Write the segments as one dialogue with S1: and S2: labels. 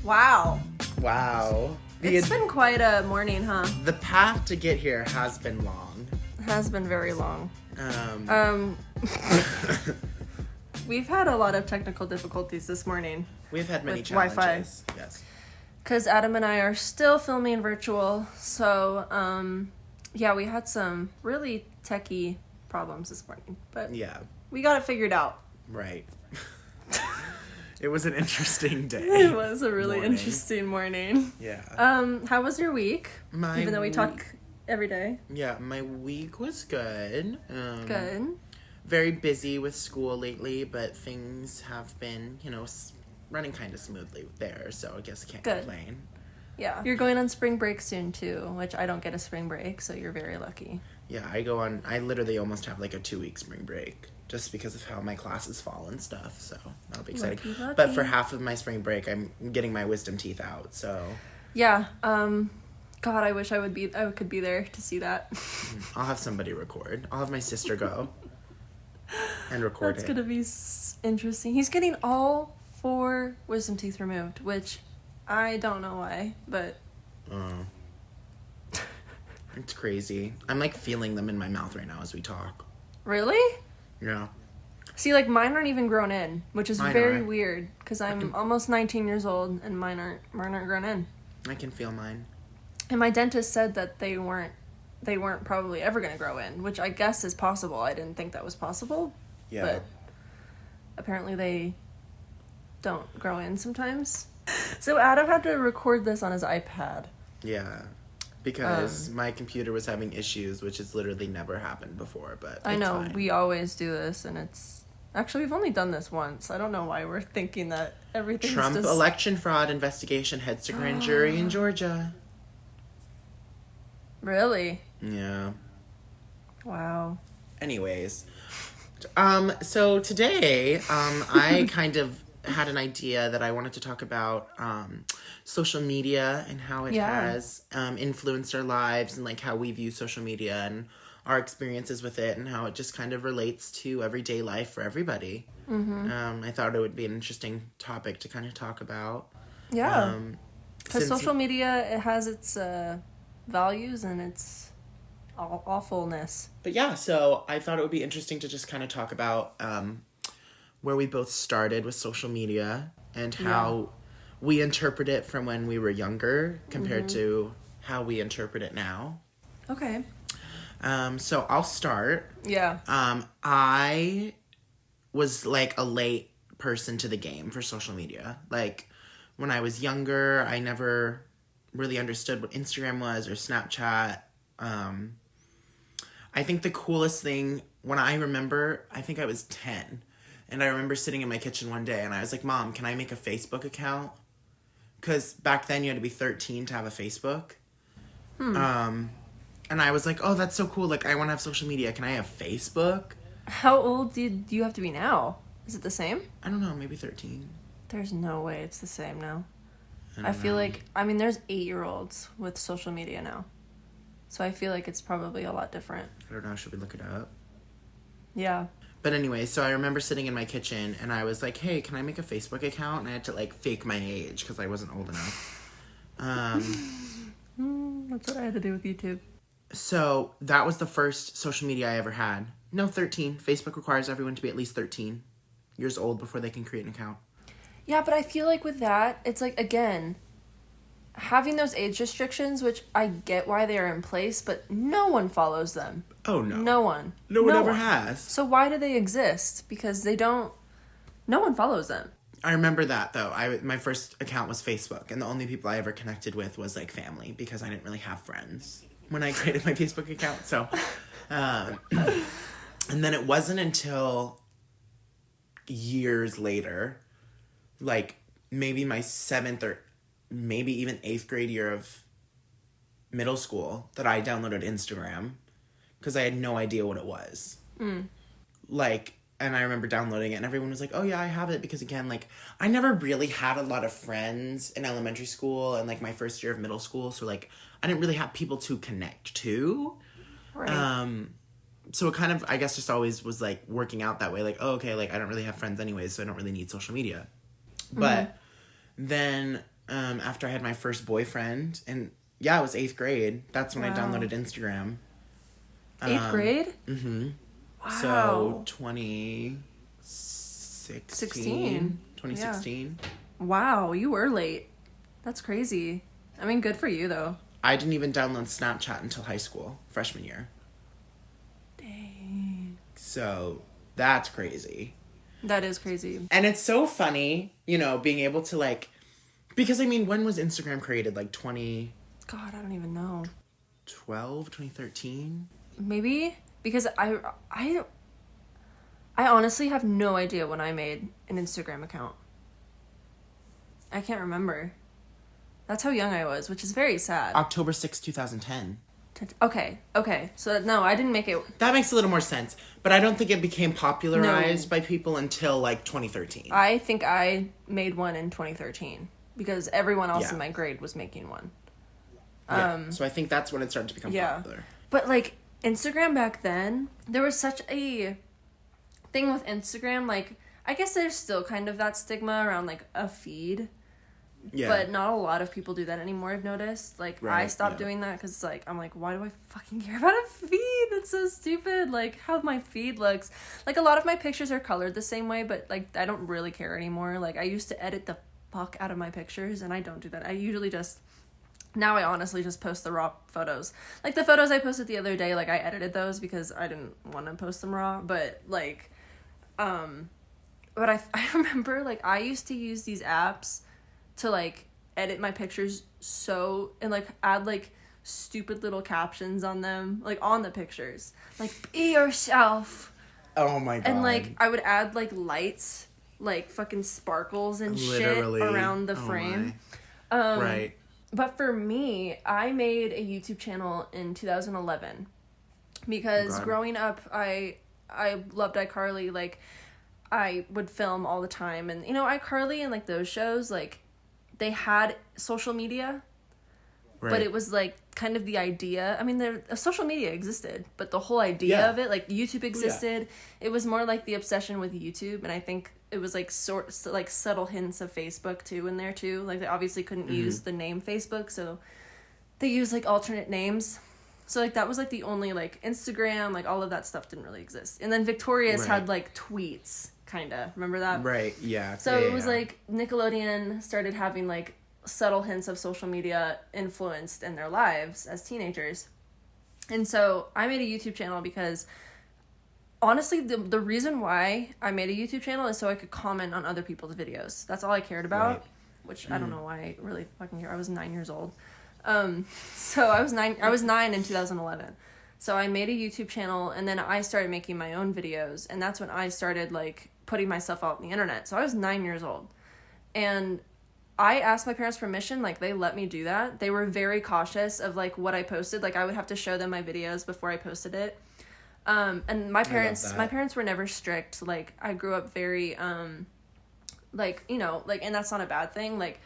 S1: Wow.
S2: Wow.
S1: It's been quite a morning, huh?
S2: The path to get here has been long.
S1: Has been very long. We've had a lot of technical difficulties this morning.
S2: We've had many
S1: with
S2: challenges.
S1: Wi-Fi.
S2: Yes.
S1: Because Adam and I are still filming virtual. So, yeah, we had some really techie problems this morning. But
S2: Yeah.
S1: we got it figured out.
S2: Right. It was an interesting day.
S1: It was a really
S2: Morning.
S1: interesting morning.
S2: Yeah.
S1: How was your week? Even though we talk every day.
S2: Yeah, my week was good.
S1: Good.
S2: Very busy with school lately, but things have been, running kind of smoothly there, so I guess I can't complain.
S1: Yeah. You're going on spring break soon, too, which I don't get a spring break, so you're very lucky.
S2: Yeah, I literally almost have like a 2-week spring break, just because of how my classes fall and stuff, so that'll be exciting.
S1: Lucky.
S2: But for half of my spring break, I'm getting my wisdom teeth out, so...
S1: Yeah, God, I wish I could be there to see that.
S2: I'll have somebody record. I'll have my sister go and record
S1: That's
S2: it.
S1: gonna be interesting. He's getting all 4 wisdom teeth removed, which I don't know why, but...
S2: It's crazy. I'm like feeling them in my mouth right now as we talk.
S1: Really?
S2: Yeah.
S1: See, like, mine aren't even grown in, which is
S2: I know,
S1: very
S2: right?
S1: weird, because I'm almost 19 years old, and mine aren't grown in.
S2: I can feel mine.
S1: And my dentist said that they weren't probably ever going to grow in, which I guess is possible. I didn't think that was possible.
S2: Yeah.
S1: But apparently they don't grow in sometimes. So Adam had to record this on his iPad.
S2: Yeah. Because my computer was having issues, which has literally never happened before, but
S1: I know,
S2: fine.
S1: we always do this, and it's... Actually, we've only done this once. I don't know why we're thinking that everything's
S2: Trump
S1: just...
S2: election fraud investigation heads to grand jury in Georgia.
S1: Really?
S2: Yeah.
S1: Wow.
S2: Anyways. So today, I kind of had an idea that I wanted to talk about social media and how it has influenced our lives and like how we view social media and our experiences with it and how it just kind of relates to everyday life for everybody. I thought it would be an interesting topic to kind of talk about.
S1: Yeah. Because social media, it has its values and its awfulness.
S2: But yeah, so I thought it would be interesting to just kind of talk about where we both started with social media and how we interpret it from when we were younger compared to how we interpret it now.
S1: Okay.
S2: So I'll start.
S1: Yeah.
S2: I was like a late person to the game for social media. Like when I was younger, I never really understood what Instagram was or Snapchat. I think the coolest thing when I remember, I think I was 10. And I remember sitting in my kitchen one day and I was like, Mom, can I make a Facebook account? Because back then you had to be 13 to have a Facebook. And I was like, oh, that's so cool. Like, I want to have social media. Can I have Facebook?
S1: How old do you have to be now? Is it the same?
S2: I don't know, maybe 13.
S1: There's no way it's the same now.
S2: I
S1: feel like, there's 8-year-olds with social media now. So I feel like it's probably a lot different.
S2: I don't know, should we look it up?
S1: Yeah.
S2: But anyway, so I remember sitting in my kitchen and I was like, hey, can I make a Facebook account? And I had to like fake my age because I wasn't old enough.
S1: That's what I had to do with YouTube.
S2: So that was the first social media I ever had. No, 13. Facebook requires everyone to be at least 13 years old before they can create an account.
S1: Yeah, but I feel like with that, it's like, again, having those age restrictions, which I get why they are in place, but no one follows them.
S2: Oh, no.
S1: No one.
S2: No one ever has.
S1: So why do they exist? Because no one follows them.
S2: I remember that, though. My first account was Facebook, and the only people I ever connected with was, like, family, because I didn't really have friends when I created my Facebook account. So, and then it wasn't until years later, like, maybe my 7th or maybe even 8th grade year of middle school, that I downloaded Instagram, because I had no idea what it was. Like, and I remember downloading it and everyone was like, oh yeah, I have it, because again, like, I never really had a lot of friends in elementary school and like my first year of middle school, so like I didn't really have people to connect to.
S1: Right.
S2: So it kind of, I guess, just always was like working out that way, like, oh, okay, like I don't really have friends anyways, so I don't really need social media. But then after I had my first boyfriend. And yeah, it was 8th grade. That's when I
S1: Wow.
S2: downloaded Instagram.
S1: 8th grade?
S2: Mm-hmm.
S1: Wow.
S2: So 2016. 2016.
S1: Yeah. Wow, you were late. That's crazy. I mean, good for you, though.
S2: I didn't even download Snapchat until high school, freshman year.
S1: Dang.
S2: So that's crazy.
S1: That is crazy.
S2: And it's so funny, you know, being able to like, because I mean, when was Instagram created? Like 2012,
S1: God, I don't even know.
S2: 2013?
S1: Maybe because I honestly have no idea when I made an Instagram account. I can't remember. That's how young I was, which is very sad.
S2: October 6, 2010.
S1: Okay. So no, I didn't make it.
S2: That makes a little more sense. But I don't think it became popularized by people until like 2013.
S1: I think I made one in 2013 because everyone else
S2: Yeah.
S1: in my grade was making one.
S2: Yeah. So I think that's when it started to become popular.
S1: But like Instagram back then, there was such a thing with Instagram. Like, I guess there's still kind of that stigma around like a feed.
S2: Yeah.
S1: But not a lot of people do that anymore, I've noticed. Like, I
S2: Right,
S1: stopped
S2: yeah.
S1: doing that because, like, I'm like, why do I fucking care about a feed? It's so stupid. Like, how my feed looks. Like, a lot of my pictures are colored the same way, but, like, I don't really care anymore. Like, I used to edit the fuck out of my pictures, and I don't do that. I usually just... Now I honestly just post the raw photos. Like, the photos I posted the other day, like, I edited those because I didn't want to post them raw. But, like, But I remember, like, I used to use these apps to, like, edit my pictures and, like, add, like, stupid little captions on them, like, on the pictures. Like, be yourself.
S2: Oh my god.
S1: And, like, I would add, like, lights, like, fucking sparkles and
S2: Literally.
S1: shit around the
S2: Oh
S1: frame.
S2: right.
S1: But for me, I made a YouTube channel in 2011 because
S2: God.
S1: growing up, I loved iCarly. Like, I would film all the time, and, you know, iCarly and, like, those shows, like, they had social media,
S2: Right.
S1: but it was, like, kind of the idea. I mean, social media existed, but the whole idea
S2: Yeah.
S1: of it, like, YouTube existed. It was more like the obsession with YouTube, and I think it was, like, like, subtle hints of Facebook, too, in there, too. Like, they obviously couldn't use the name Facebook, so they used, like, alternate names. So, like, that was, like, the only, like, Instagram, like, all of that stuff didn't really exist. And then Victoria's
S2: Right.
S1: had, like, tweets, kind of. Remember that?
S2: Right, yeah.
S1: So
S2: yeah,
S1: it was
S2: yeah.
S1: like Nickelodeon started having like subtle hints of social media influenced in their lives as teenagers. And so I made a YouTube channel because honestly the reason why I made a YouTube channel is so I could comment on other people's videos. That's all I cared about,
S2: Right.
S1: which I don't know why I really fucking care. I was 9 years old. So I was 9 in 2011. So I made a YouTube channel, and then I started making my own videos, and that's when I started like putting myself out on the internet. So I was 9 years old, and I asked my parents permission. Like, they let me do that. They were very cautious of like what I posted. Like, I would have to show them my videos before I posted it. And my parents were never strict. Like, I grew up very like, you know, like, and that's not a bad thing. Like,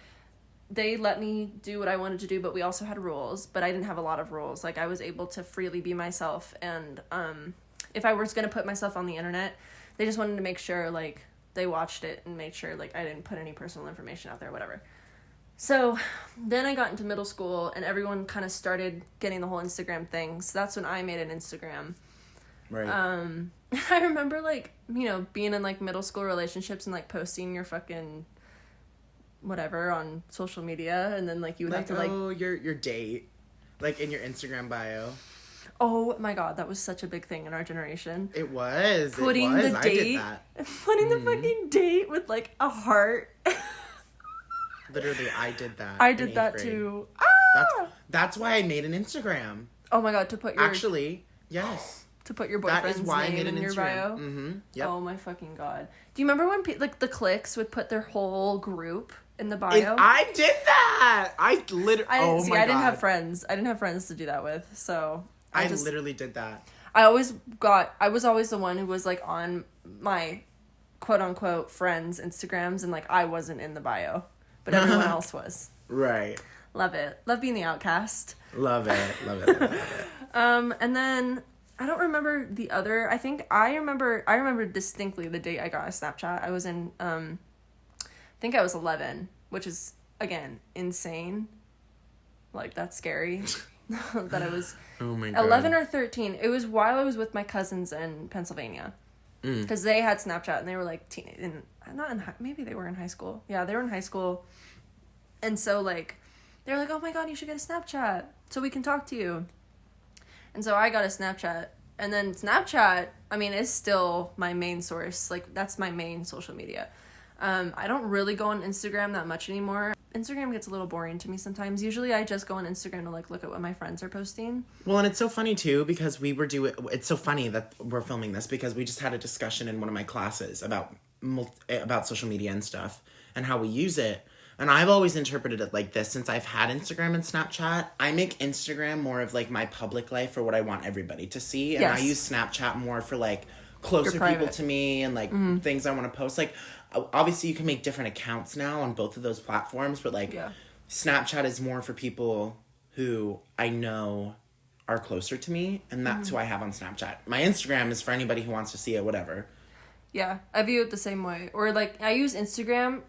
S1: they let me do what I wanted to do, but we also had rules, but I didn't have a lot of rules. Like, I was able to freely be myself, and if I was going to put myself on the internet, they just wanted to make sure, like, they watched it and made sure, like, I didn't put any personal information out there, whatever. So then I got into middle school, and everyone kind of started getting the whole Instagram thing, so that's when I made an Instagram.
S2: Right.
S1: I remember, like, you know, being in, like, middle school relationships and, like, posting your fucking whatever on social media, and then, like, you would
S2: like,
S1: have to, like...
S2: oh, your date. Like, in your Instagram bio.
S1: Oh, my God, that was such a big thing in our generation.
S2: It was.
S1: Putting
S2: it was.
S1: the
S2: I
S1: date...
S2: did that.
S1: Putting the fucking date with, like, a heart.
S2: Literally, I did that.
S1: I
S2: in
S1: did
S2: 8th
S1: that,
S2: grade.
S1: too.
S2: That's why I made an Instagram.
S1: Oh, my God, to put your...
S2: Actually, yes.
S1: To put your
S2: That
S1: boyfriend's
S2: is why I
S1: name
S2: made an
S1: in your
S2: Instagram.
S1: bio.
S2: Mm-hmm. Yep.
S1: Oh my fucking God. Do you remember when like the cliques would put their whole group in the bio?
S2: And I did that. I literally. Oh my God.
S1: I didn't have friends. I didn't have friends to do that with. So
S2: I literally did that.
S1: I was always the one who was like on my quote unquote friends' Instagrams, and like I wasn't in the bio, but everyone else was.
S2: Right.
S1: Love it. Love being the outcast.
S2: Love it. Love it. Love it.
S1: And then I don't remember the other. I remember distinctly the date I got a Snapchat. I was in I think I was 11, which is again, insane. Like, that's scary. That I was
S2: oh my God.
S1: 11 or 13. It was while I was with my cousins in Pennsylvania. Because they had Snapchat, and they were, like, maybe they were in high school. Yeah, they were in high school. And so, like, they were like, oh my God, you should get a Snapchat so we can talk to you. And so I got a Snapchat. And then Snapchat, I mean, is still my main source. Like, that's my main social media. I don't really go on Instagram that much anymore. Instagram gets a little boring to me sometimes. Usually I just go on Instagram to, like, look at what my friends are posting.
S2: Well, and it's so funny, too, because it's so funny that we're filming this, because we just had a discussion in one of my classes about social media and stuff, and how we use it. And I've always interpreted it like this. Since I've had Instagram and Snapchat, I make Instagram more of, like, my public life, for what I want everybody to see. And I use Snapchat more for, like, closer people to me and, like, things I want to post. Like, obviously you can make different accounts now on both of those platforms, but, like, Snapchat is more for people who I know are closer to me, and that's who I have on Snapchat. My Instagram is for anybody who wants to see it, whatever.
S1: Yeah, I view it the same way. Or, like, I use Instagram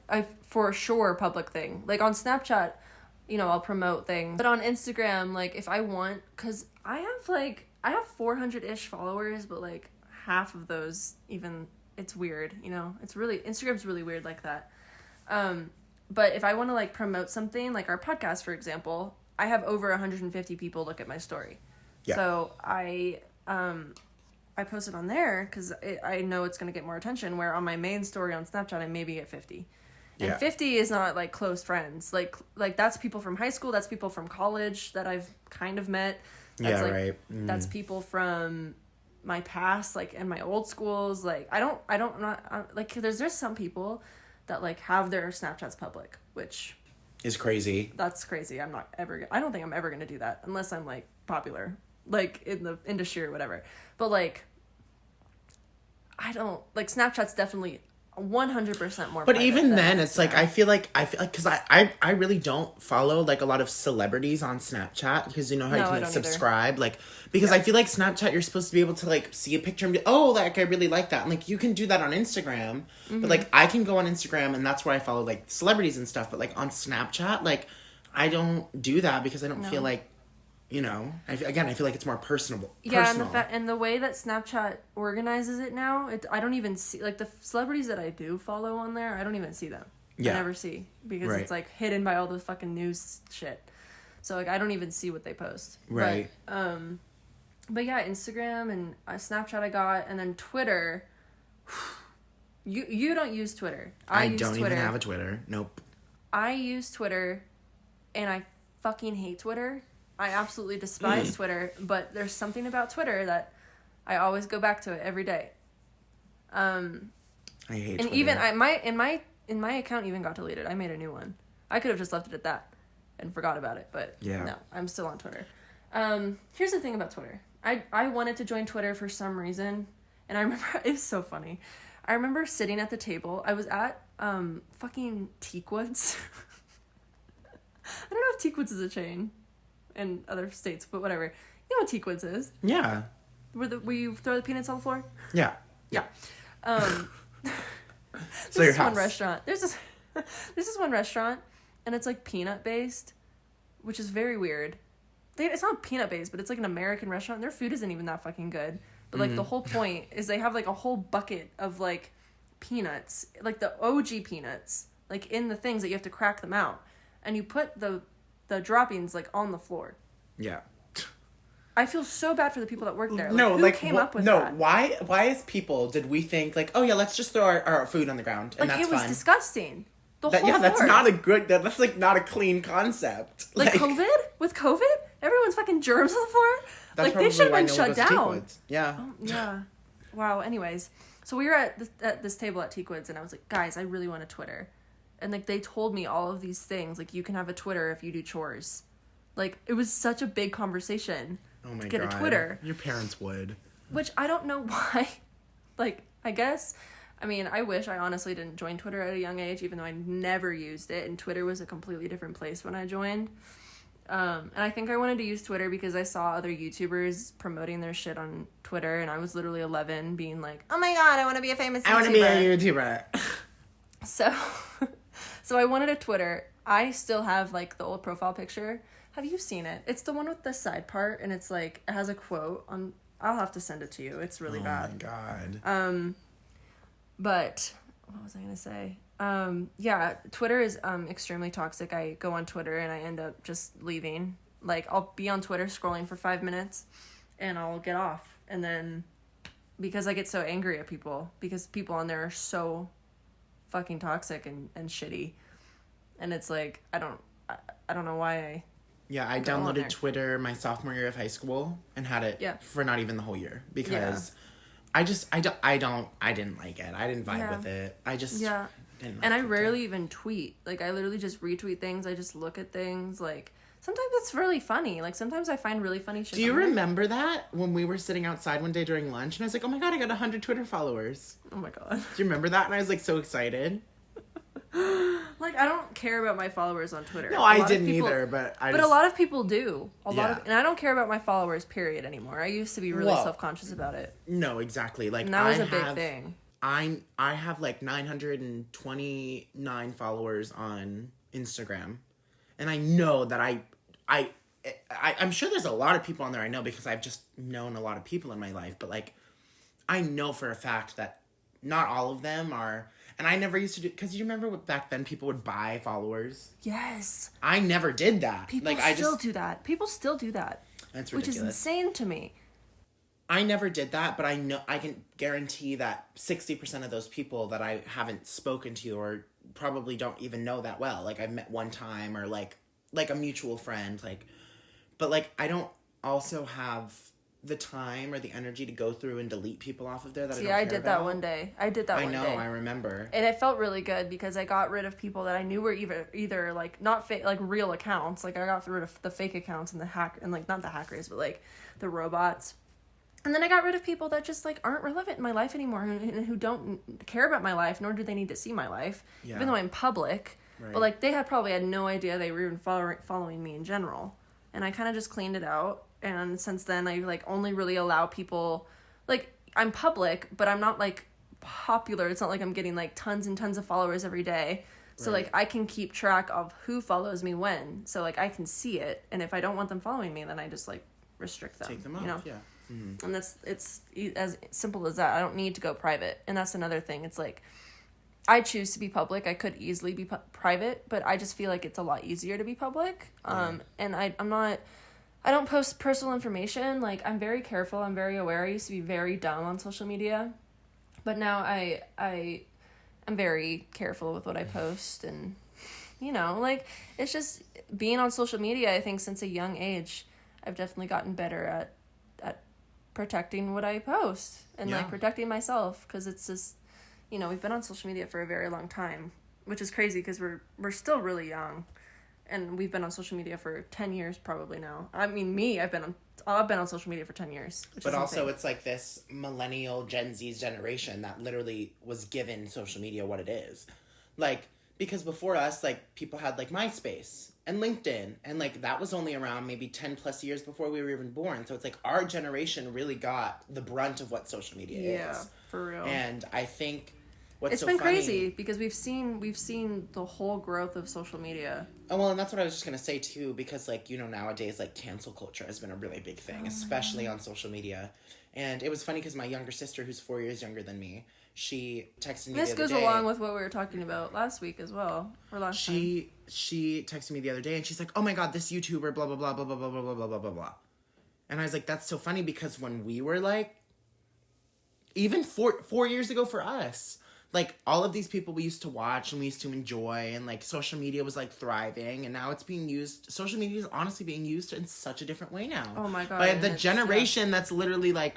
S1: for sure public thing. Like, on Snapchat, you know, I'll promote things. But on Instagram, like, if I want, because I have 400-ish followers, but, like, half of those even, it's weird, you know? Instagram's really weird like that. But if I want to, like, promote something, like our podcast, for example, I have over 150 people look at my story. Yeah. So I post it on there because I know it's going to get more attention, where on my main story on Snapchat, I maybe get 50. And 50 is not, like, close friends. Like that's people from high school, that's people from college that I've kind of met. That's, right. That's people from my past, like, in my old schools. Like, like, there's some people that, like, have their Snapchats public, which
S2: is crazy.
S1: That's crazy. I don't think I'm ever going to do that unless I'm, like, popular, like, in the industry or whatever. But, like, I don't, like, Snapchat's definitely 100% more.
S2: But even then, it's like, I feel like, because I really don't follow, like, a lot of celebrities on Snapchat, because you know how you can, like, subscribe, either. Like, because I feel like Snapchat, you're supposed to be able to, like, see a picture and be, oh, like, I really like that. And, like, you can do that on Instagram, but, like, I can go on Instagram, and that's where I follow, like, celebrities and stuff, but, like, on Snapchat, like, I don't do that because I don't feel like, you know, I feel like it's more personal.
S1: Yeah, and the way that Snapchat organizes it now, I don't even see, like, the celebrities that I do follow on there, I don't even see them. Yeah. I never see, because it's, like, hidden by all the fucking news shit. So, like, I don't even see what they post.
S2: Right.
S1: But yeah, Instagram and Snapchat I got, and then Twitter. You don't use Twitter. I don't even
S2: have a Twitter. Nope.
S1: I use Twitter, and I fucking hate Twitter. I absolutely despise Twitter, but there's something about Twitter that I always go back to it every day.
S2: I hate
S1: and
S2: Twitter.
S1: Even my account even got deleted. I made a new one. I could have just left it at that and forgot about it, but no, I'm still on Twitter. Here's the thing about Twitter. I wanted to join Twitter for some reason, and I remember, it was so funny. I remember sitting at the table. I was at fucking Teakwoods. I don't know if Teakwoods is a chain in other states, but whatever. You know what Teakwoods is?
S2: Yeah.
S1: Where you throw the peanuts on the floor?
S2: Yeah.
S1: Yeah.
S2: So your house.
S1: One restaurant. There's this one restaurant, and it's, like, peanut based, which is very weird. It's not peanut based, but it's, like, an American restaurant. Their food isn't even that fucking good. But, like, the whole point is they have, like, a whole bucket of, like, peanuts, like the OG peanuts, like, in the things that you have to crack them out, and you put the droppings, like, on the floor.
S2: Yeah.
S1: I feel so bad for the people that work there. Like,
S2: no,
S1: who
S2: like,
S1: came up with that?
S2: Why as people did we think, like, oh yeah, let's just throw our food on the ground and
S1: like,
S2: that's fine?
S1: It was disgusting. The whole floor.
S2: That's not a good. That's, like, not a clean concept.
S1: Like COVID? With COVID, everyone's fucking germs on the floor. Like, they should have been shut down.
S2: Yeah.
S1: Oh, yeah. Wow. Anyways, so we were at this table at Teakwoods, and I was like, guys, I really want a Twitter. And, like, they told me all of these things. Like, you can have a Twitter if you do chores. Like, it was such a big conversation to get a Twitter.
S2: Your parents would.
S1: Which I don't know why. Like, I guess, I mean, I wish I honestly didn't join Twitter at a young age, even though I never used it. And Twitter was a completely different place when I joined. And I think I wanted to use Twitter because I saw other YouTubers promoting their shit on Twitter. And I was literally 11 being like, oh my God, I want to be a famous YouTuber.
S2: I want to be a YouTuber.
S1: So I wanted a Twitter, I still have, like, the old profile picture. Have you seen it? It's the one with the side part, and it's, like, it has a quote on... I'll have to send it to you. It's really bad.
S2: Oh, my God.
S1: But, what was I going to say? Yeah, Twitter is extremely toxic. I go on Twitter, and I end up just leaving. Like, I'll be on Twitter scrolling for 5 minutes, and I'll get off. And then, because I get so angry at people, because people on there are so fucking toxic and shitty. And it's like, I don't know why I...
S2: Yeah, I downloaded Twitter my sophomore year of high school and had it for not even the whole year because I didn't like it. I didn't vibe with it. I just didn't like
S1: And I rarely even tweet. Like, I literally just retweet things. I just look at things. Like, sometimes it's really funny. Like, sometimes I find really funny shit.
S2: Do you remember that when we were sitting outside one day during lunch and I was like, oh my God, I got 100 Twitter followers.
S1: Oh my God.
S2: Do you remember that? And I was like so excited.
S1: Like, I don't care about my followers on Twitter.
S2: No, I didn't either, but
S1: a lot of people do. And I don't care about my followers, period, anymore. I used to be really self-conscious about it.
S2: No, exactly. Like,
S1: and that was a big thing.
S2: I have like 929 followers on Instagram. And I know that I'm sure there's a lot of people on there I know because I've just known a lot of people in my life. But, like, I know for a fact that not all of them are... And I never used to do... Because you remember back then people would buy followers?
S1: Yes.
S2: I never did that.
S1: People still do that. People still do that.
S2: That's ridiculous.
S1: Which is insane to me.
S2: I never did that, but I know I can guarantee that 60% of those people that I haven't spoken to or probably don't even know that well. Like, I've met one time or, like a mutual friend. Like, but, like, I don't also have... the time or the energy to go through and delete people off of there that I don't care about.
S1: I did that one day. I did that one day.
S2: I know, I remember.
S1: And it felt really good because I got rid of people that I knew were either like, not fake, like real accounts. Like, I got rid of the fake accounts and like, not the hackers, but like the robots. And then I got rid of people that just, like, aren't relevant in my life anymore and who don't care about my life, nor do they need to see my life, even though I'm public. Right. But, like, they probably had no idea they were even following me in general. And I kind of just cleaned it out. And since then, I, like, only really allow people... Like, I'm public, but I'm not, like, popular. It's not like I'm getting, like, tons and tons of followers every day. So, like, I can keep track of who follows me when. So, like, I can see it. And if I don't want them following me, then I just, like, restrict them.
S2: Take them off,
S1: you know?
S2: yeah. Mm-hmm.
S1: And it's as simple as that. I don't need to go private. And that's another thing. It's, like, I choose to be public. I could easily be private, but I just feel like it's a lot easier to be public. And I'm not... I don't post personal information. Like, I'm very careful. I'm very aware. I used to be very dumb on social media. But now I'm very careful with what I post. And, you know, like, it's just being on social media, I think, since a young age, I've definitely gotten better at protecting what I post. And, like, protecting myself. Because it's just, you know, we've been on social media for a very long time. Which is crazy because we're still really young. And we've been on social media for 10 years probably now. I mean, I've been on social media for 10 years.
S2: But also it's like this millennial Gen Z's generation that literally was given social media what it is. Like, because before us, like, people had, like, MySpace and LinkedIn. And, like, that was only around maybe 10 plus years before we were even born. So it's like our generation really got the brunt of what social media is.
S1: Yeah, for real.
S2: And I think...
S1: It's been crazy because we've seen the whole growth of social media.
S2: Oh, well, and that's what I was just going to say, too, because, like, you know, nowadays, like, cancel culture has been a really big thing, especially on social media. And it was funny because my younger sister, who's 4 years younger than me, she texted me the other day.
S1: This goes along with what we were talking about last week as well, or last time.
S2: She texted me the other day, and she's like, oh, my God, this YouTuber, blah, blah, blah, blah, blah, blah, blah, blah, blah, blah, blah. And I was like, that's so funny because when we were, like, even 4 years ago for us... Like, all of these people we used to watch and we used to enjoy, and, like, social media was, like, thriving, and now it's being used... Social media is honestly being used in such a different way now.
S1: Oh, my God.
S2: By the generation that's literally, like,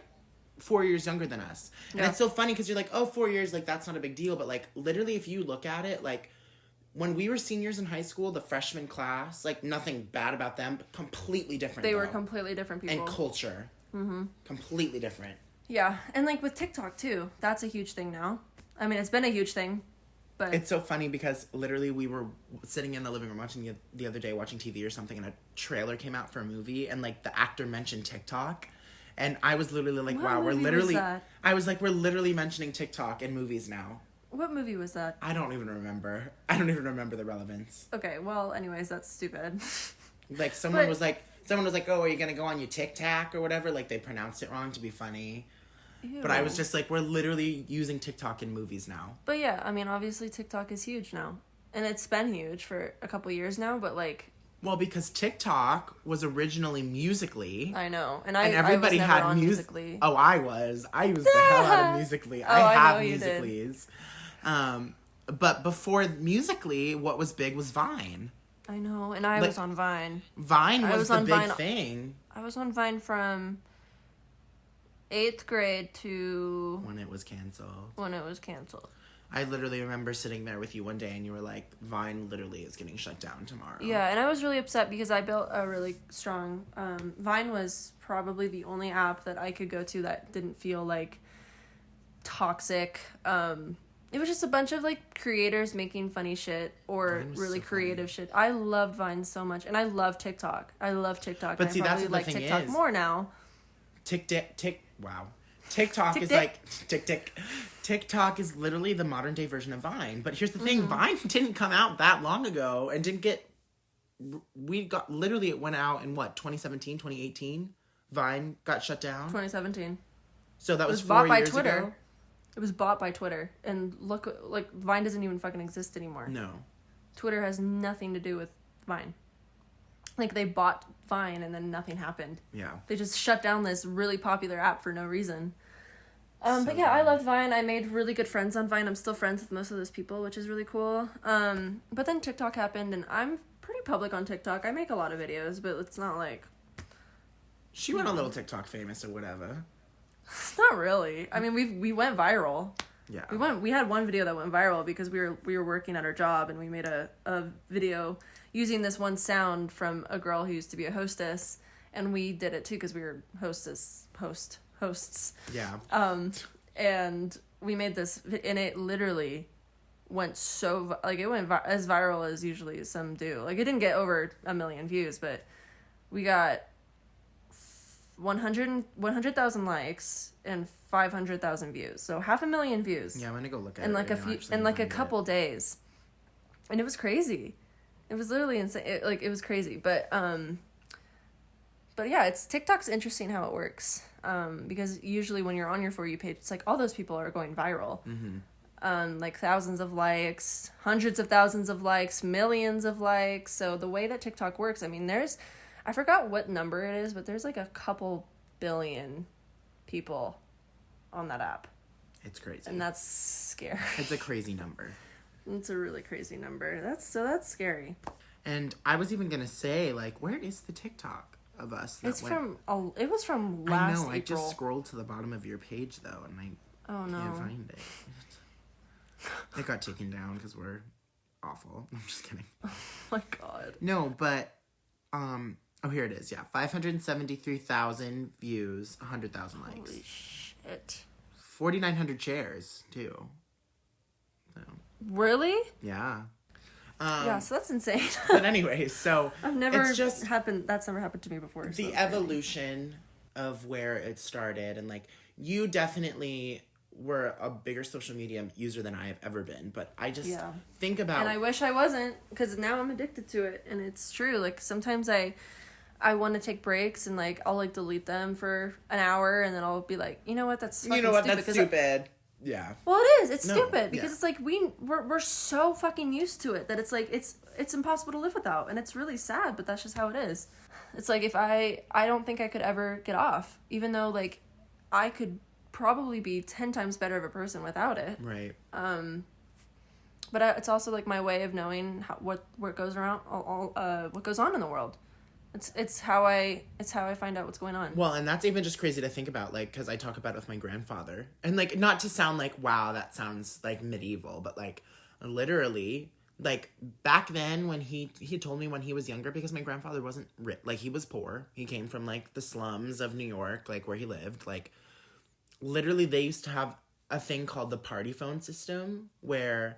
S2: 4 years younger than us. And it's so funny because you're like, oh, 4 years, like, that's not a big deal. But, like, literally, if you look at it, like, when we were seniors in high school, the freshman class, like, nothing bad about them, but completely different.
S1: They were completely different people.
S2: And culture. Mm-hmm. Completely different.
S1: Yeah. And, like, with TikTok, too. That's a huge thing now. I mean, it's been a huge thing, but...
S2: It's so funny because literally we were sitting in the living room watching the other day, watching TV or something, and a trailer came out for a movie, and, like, the actor mentioned TikTok, and I was literally like, wow, we're literally... I was like, we're literally mentioning TikTok in movies now.
S1: What movie was that?
S2: I don't even remember. I don't even remember the relevance.
S1: Okay, well, anyways, that's stupid.
S2: Like, someone was like, oh, are you gonna go on your TikTok or whatever? Like, they pronounced it wrong to be funny.
S1: Ew.
S2: But I was just like, we're literally using TikTok in movies now.
S1: But yeah, I mean, obviously TikTok is huge now. And it's been huge for a couple years now, but like...
S2: Well, because TikTok was originally Musical.ly.
S1: I know.
S2: And everybody
S1: I was never
S2: had
S1: on
S2: Musical.ly. Oh, I was. I used the hell out of Musical.ly.
S1: I
S2: have
S1: know you
S2: Musical.lys. But before Musical.ly, what was big was Vine.
S1: I know, and I was on Vine.
S2: Vine was the big thing.
S1: I was on Vine from 8th grade to...
S2: When it was canceled. I literally remember sitting there with you one day and you were like, Vine literally is getting shut down tomorrow.
S1: Yeah, and I was really upset because I built a really strong... Vine was probably the only app that I could go to that didn't feel like toxic. It was just a bunch of like creators making funny shit or really so creative shit. I loved Vine so much, and I love TikTok.
S2: But see, that's what like the thing
S1: TikTok
S2: is.
S1: More now.
S2: Wow. TikTok is like TikTok is literally the modern day version of Vine. But here's the thing: Vine didn't come out that long ago, and didn't get. We got literally it went out in what 2017, 2018. Vine got shut down.
S1: 2017.
S2: So that was 4
S1: bought by
S2: years
S1: Twitter.
S2: ago.
S1: It was bought by Twitter, and look, like Vine doesn't even fucking exist anymore.
S2: No.
S1: Twitter has nothing to do with Vine. Like, they bought Vine and then nothing happened.
S2: Yeah.
S1: They just shut down this really popular app for no reason. But yeah, I loved Vine. I made really good friends on Vine. I'm still friends with most of those people, which is really cool. But then TikTok happened, and I'm pretty public on TikTok. I make a lot of videos, but it's not like...
S2: She went a little TikTok famous or whatever.
S1: Not really. I mean, we went viral.
S2: Yeah.
S1: We had one video that went viral because we were working at our job, and we made a video using this one sound from a girl who used to be a hostess, and we did it too because we were hosts.
S2: Yeah.
S1: And we made this, and it literally went so like it went as viral as usually some do. Like, it didn't get over 1 million views, but we got 100,000 likes and 500,000 views. So 500,000 views.
S2: Yeah, I'm gonna go look at
S1: in
S2: it.
S1: Like a couple days. And it was crazy. It was literally insane. It was crazy. But yeah, TikTok's interesting how it works. Because usually when you're on your For You page, it's like all those people are going viral.
S2: Mm-hmm.
S1: Like thousands of likes, hundreds of thousands of likes, millions of likes. So the way that TikTok works, I mean, I forgot what number it is, but there's like a couple billion people on that app.
S2: It's crazy.
S1: And that's scary.
S2: It's a crazy number.
S1: It's a really crazy number. That's scary.
S2: And I was even gonna say, like, where is the TikTok of us?
S1: It was from last April.
S2: I just scrolled to the bottom of your page though, and I can't find it. It got taken down because we're awful. I'm just kidding.
S1: Oh my god.
S2: No, but oh, here it is. Yeah, 573,000 views, 100,000 likes.
S1: Holy shit.
S2: 4,900 shares too. So.
S1: Really?
S2: Yeah.
S1: Yeah, so that's insane.
S2: But anyway, so
S1: That's never happened to me before. So
S2: the evolution of where it started, and like, you definitely were a bigger social media user than I have ever been, but I just think about...
S1: And I wish I wasn't, because now I'm addicted to it, and it's true. Like, sometimes I want to take breaks, and like, I'll like delete them for an hour, and then I'll be like, you know what, that's fucking stupid.
S2: That's stupid. Yeah.
S1: Well, it is. It's stupid because it's like we're so fucking used to it that it's like it's impossible to live without, and it's really sad, but that's just how it is. It's like if I don't think I could ever get off, even though like I could probably be 10 times better of a person without it.
S2: Right.
S1: But it's also like my way of knowing what goes around, what goes on in the world. It's how I find out what's going on.
S2: Well, and that's even just crazy to think about, like, because I talk about it with my grandfather, and like, not to sound like, wow, that sounds like medieval, but like, literally, like, back then when he told me when he was younger, because my grandfather wasn't rich, like, he was poor. He came from like the slums of New York, like where he lived. Like, literally, they used to have a thing called the party phone system, where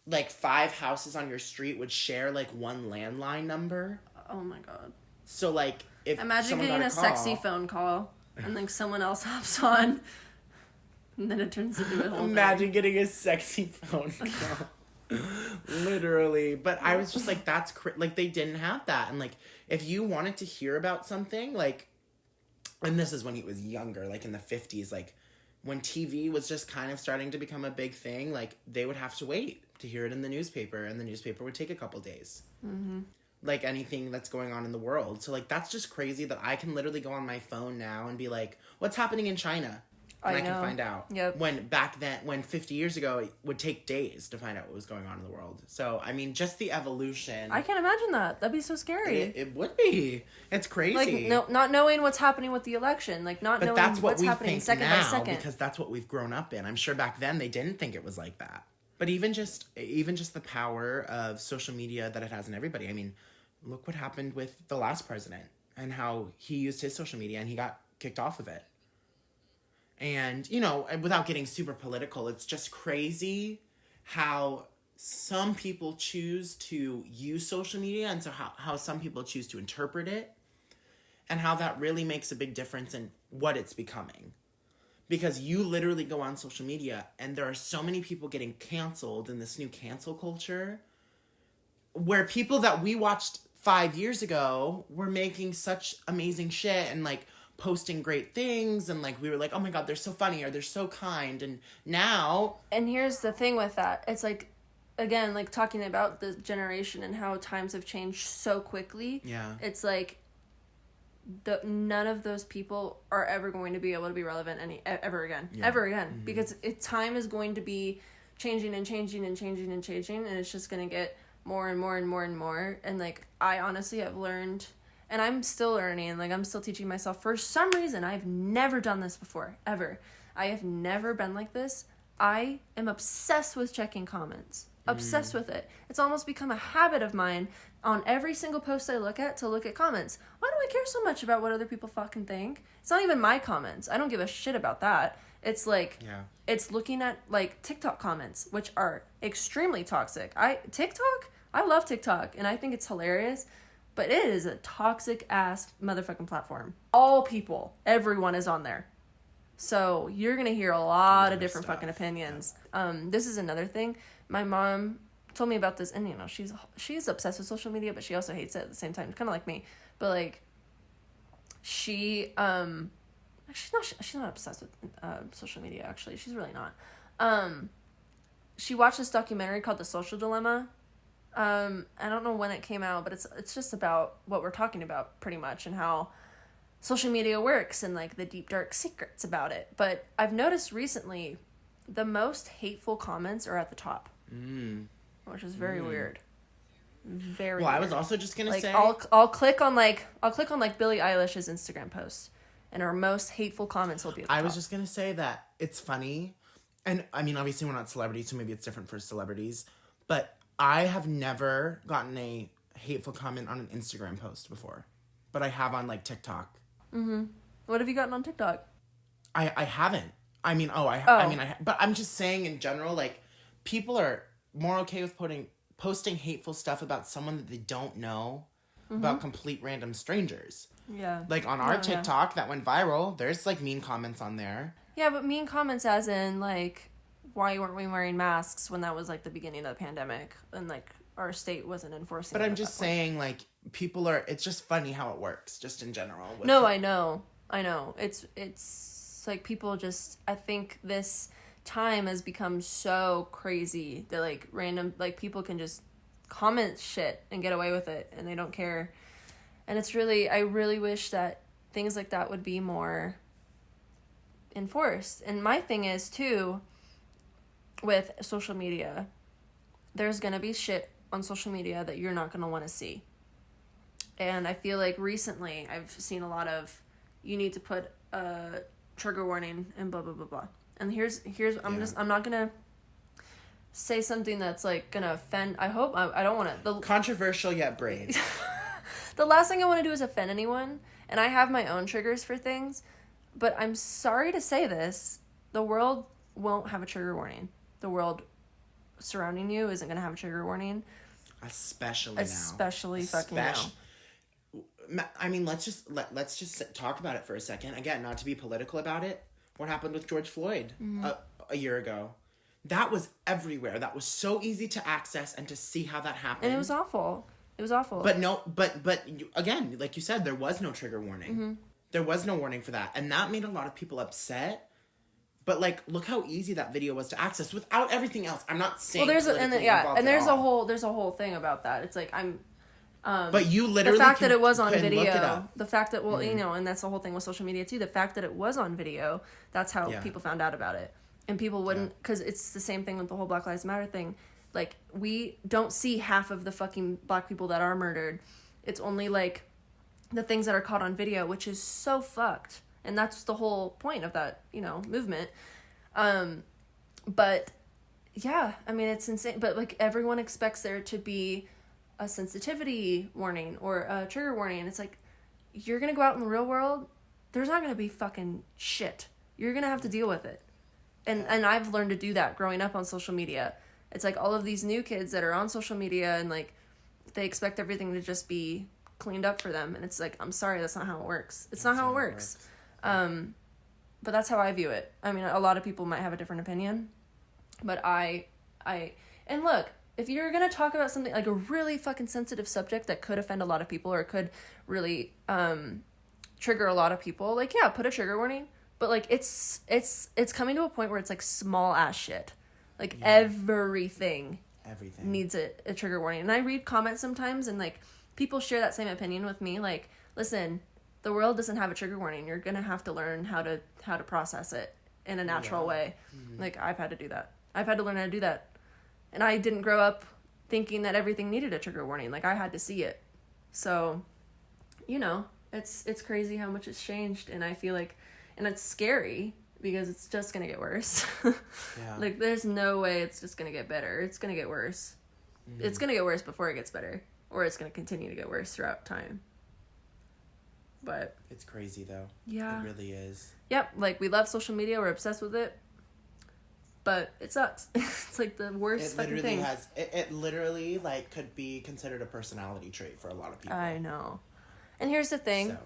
S2: like 5 houses on your street would share like one landline number.
S1: Oh my god.
S2: So, like, if
S1: imagine
S2: someone
S1: getting
S2: got
S1: a sexy phone call and then someone else hops on. And then it turns into a whole
S2: Imagine getting a sexy phone call. Literally. But I was just like, that's like, they didn't have that. And like, if you wanted to hear about something, like, and this is when he was younger, like in the 50s, like when TV was just kind of starting to become a big thing, like they would have to wait to hear it in the newspaper, and the newspaper would take a couple days. Mm-hmm. Like anything that's going on in the world. So like, that's just crazy that I can literally go on my phone now and be like, what's happening in China? And I can find out.
S1: Yep.
S2: When back then, when 50 years ago, it would take days to find out what was going on in the world. So, I mean, just the evolution.
S1: I can't imagine that. That'd be so scary.
S2: It would be. It's crazy.
S1: Like, not knowing what's happening with the election. Like, not knowing what's happening second by second.
S2: Because that's what we've grown up in. I'm sure back then they didn't think it was like that. But even just the power of social media that it has in everybody. I mean, look what happened with the last president and how he used his social media and he got kicked off of it. And, you know, without getting super political, it's just crazy how some people choose to use social media and so how some people choose to interpret it and how that really makes a big difference in what it's becoming. Because you literally go on social media and there are so many people getting canceled in this new cancel culture where people that we watched 5 years ago were making such amazing shit and like posting great things and like we were like, oh my god, they're so funny or they're so kind, and now. And
S1: here's the thing with that, it's like, again, like talking about the generation and how times have changed so quickly.
S2: Yeah, it's
S1: like none of those people are ever going to be able to be relevant ever again. Mm-hmm. Because time is going to be changing and changing and changing and changing, and it's just going to get more and more and more and more. And like, I honestly have learned, and I'm still learning, like I'm still teaching myself. For some reason, I've never done this before, ever. I have never been like this. I am obsessed with checking comments. Obsessed with it. It's almost become a habit of mine on every single post I look at to look at comments. Why do I care so much about what other people fucking think? It's not even my comments. I don't give a shit about that. It's like, it's looking at like TikTok comments, which are extremely toxic. I love TikTok and I think it's hilarious. But it is a toxic ass motherfucking platform. All people, everyone is on there. So you're going to hear a lot of different fucking opinions. This is another thing. My mom told me about this, and you know, she's obsessed with social media, but she also hates it at the same time, kind of like me. But like, she's not obsessed with social media, actually. She's really not. She watched this documentary called The Social Dilemma. I don't know when it came out, but it's just about what we're talking about pretty much, and how social media works and like the deep dark secrets about it. But I've noticed recently the most hateful comments are at the top, which is very weird. Very
S2: well,
S1: weird.
S2: I was also just gonna say,
S1: I'll click on Billie Eilish's Instagram post, and her most hateful comments will be at the top.
S2: I was just gonna say that it's funny, and I mean, obviously we're not celebrities, so maybe it's different for celebrities, but I have never gotten a hateful comment on an Instagram post before, but I have on like TikTok.
S1: Mm-hmm. What have you gotten on TikTok?
S2: I haven't. I mean, but I'm just saying in general, like, people are more okay with posting hateful stuff about someone that they don't know, about complete random strangers. Yeah. Like on our TikTok that went viral, there's like mean comments on there.
S1: Yeah, but mean comments as in like, why weren't we wearing masks when that was like the beginning of the pandemic and like our state wasn't enforcing it.
S2: But I'm just saying, like, it's just funny how it works, just in general.
S1: No, I know. It's like people just, I think this time has become so crazy that like random, like people can just comment shit and get away with it and they don't care. And I really wish that things like that would be more enforced. And my thing is too, with social media, there's gonna be shit on social media that you're not gonna want to see. And I feel like recently I've seen a lot of, you need to put a trigger warning and blah blah blah blah. And here's I'm not gonna say something that's like gonna offend. I hope I don't want to.
S2: Controversial yet brave.
S1: The last thing I want to do is offend anyone, and I have my own triggers for things. But I'm sorry to say this, the world won't have a trigger warning. The world surrounding you isn't gonna have a trigger warning. Especially fucking now.
S2: I mean, let's just talk about it for a second. Again, not to be political about it. what happened with George Floyd a year ago. That was everywhere. That was so easy to access and to see how that happened.
S1: And it was awful. It was awful.
S2: But no, again, like you said, there was no trigger warning.
S1: Mm-hmm.
S2: There was no warning for that. And that made a lot of people upset. But, like, look how easy that video was to access without everything else. I'm not saying
S1: there's a whole thing about that. It's like,
S2: but you literally
S1: the fact that it was on video,
S2: the
S1: fact that, you know, and that's the whole thing with social media too, the fact that it was on video, that's how people found out about it. And people wouldn't, because it's the same thing with the whole Black Lives Matter thing. Like, we don't see half of the fucking black people that are murdered. It's only, like, the things that are caught on video, which is so fucked. And that's the whole point of that, you know, movement. But, yeah, I mean, it's insane. But, like, everyone expects there to be a sensitivity warning or a trigger warning. And it's like, you're going to go out in the real world, there's not going to be fucking shit. You're going to have to deal with it. And I've learned to do that growing up on social media. It's like all of these new kids that are on social media and, like, they expect everything to just be cleaned up for them. And it's like, I'm sorry, that's not how it works. It's not how it works. But that's how I view it. I mean, a lot of people might have a different opinion. But and look, if you're going to talk about something like a really fucking sensitive subject that could offend a lot of people or could really trigger a lot of people, like, yeah, put a trigger warning. But, like, it's coming to a point where it's, like, small ass shit. Like, everything needs a trigger warning. And I read comments sometimes, and, like, people share that same opinion with me. Like, listen, the world doesn't have a trigger warning. You're going to have to learn how to process it in a natural way. Mm-hmm. Like, I've had to do that. I've had to learn how to do that. And I didn't grow up thinking that everything needed a trigger warning. Like, I had to see it. So, you know, it's crazy how much it's changed. And I feel like... And it's scary because it's just going to get worse. Like, there's no way it's just going to get better. It's going to get worse. Mm-hmm. It's going to get worse before it gets better. Or it's going to continue to get worse throughout time. But... It's
S2: crazy, though.
S1: Yeah.
S2: It really is.
S1: Yep. Like, we love social media. We're obsessed with it. But it sucks. It's, like, the worst fucking thing.
S2: It literally, like, could be considered a personality trait for a lot of people.
S1: I know. And here's the thing.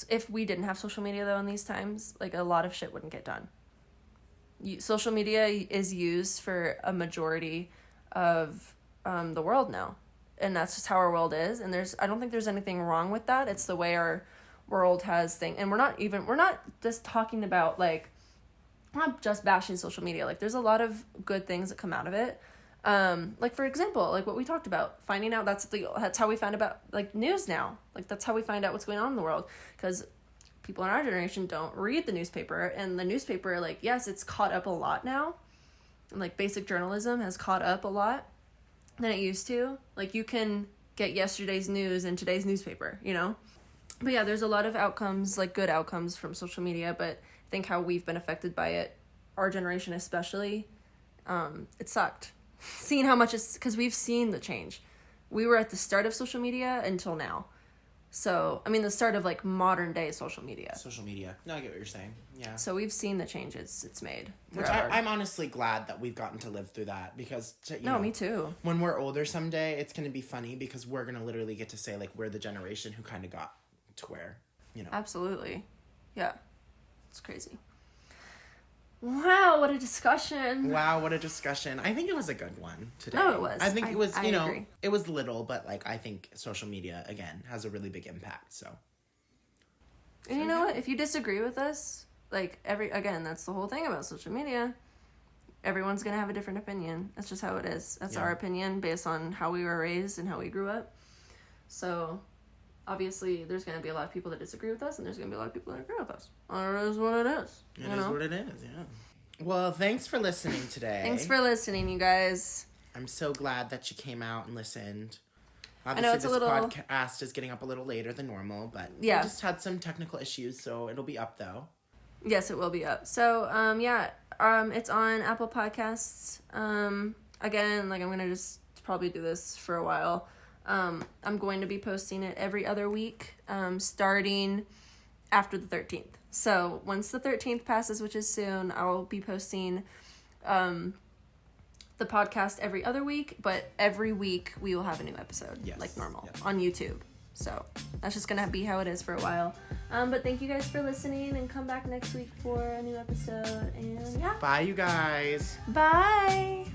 S1: If we didn't have social media, though, in these times, like, a lot of shit wouldn't get done. Social media is used for a majority of the world now. And that's just how our world is. And I don't think there's anything wrong with that. It's the way our world has things. And we're not just talking about, like, we're not just bashing social media. Like, there's a lot of good things that come out of it. Like, for example, like what we talked about, finding out that's how we find about, like, news now. Like, that's how we find out what's going on in the world. Because people in our generation don't read the newspaper. And the newspaper, like, yes, it's caught up a lot now. And, like, basic journalism has caught up a lot than it used to. Like, you can get yesterday's news in today's newspaper, you know? But yeah, there's a lot of outcomes, like, good outcomes from social media. But I think how we've been affected by it, our generation especially, it sucked. Seeing how much it's... Because we've seen the change. We were at the start of social media until now. So, I mean, the start of, like, modern day social media.
S2: No, I get what you're saying. Yeah.
S1: So we've seen the changes it's made.
S2: Which I'm honestly glad that we've gotten to live through that. Because, you know,
S1: me too.
S2: When we're older someday, it's going to be funny because we're going to literally get to say, like, we're the generation who kind of got to where, you know.
S1: Absolutely. Yeah. It's crazy. Wow, what a discussion.
S2: I think it was a good one today.
S1: No, it was.
S2: I think it was, you know,
S1: agree.
S2: It was little, but, like, I think social media, again, has a really big impact, so.
S1: And you know what? If you disagree with us, like, again, that's the whole thing about social media. Everyone's going to have a different opinion. That's just how it is. That's our opinion based on how we were raised and how we grew up. So, obviously, there's going to be a lot of people that disagree with us, and there's going to be a lot of people that agree with us. It is what it is.
S2: It is what it is, yeah. Well, thanks for listening today.
S1: Thanks for listening, you guys.
S2: I'm so glad that you came out and listened.
S1: Obviously, I know it's
S2: this podcast is getting up a little later than normal, but we just had some technical issues, so it'll be up, though.
S1: Yes, it will be up. So, it's on Apple Podcasts. Again, like, I'm going to just probably do this for a while. I'm going to be posting it every other week, starting after the 13th. So once the 13th passes, which is soon, I will be posting the podcast every other week, but every week we will have a new episode, like normal, on YouTube. So that's just gonna be how it is for a while. But thank you guys for listening, and come back next week for a new episode. And yeah.
S2: Bye, you guys.
S1: Bye.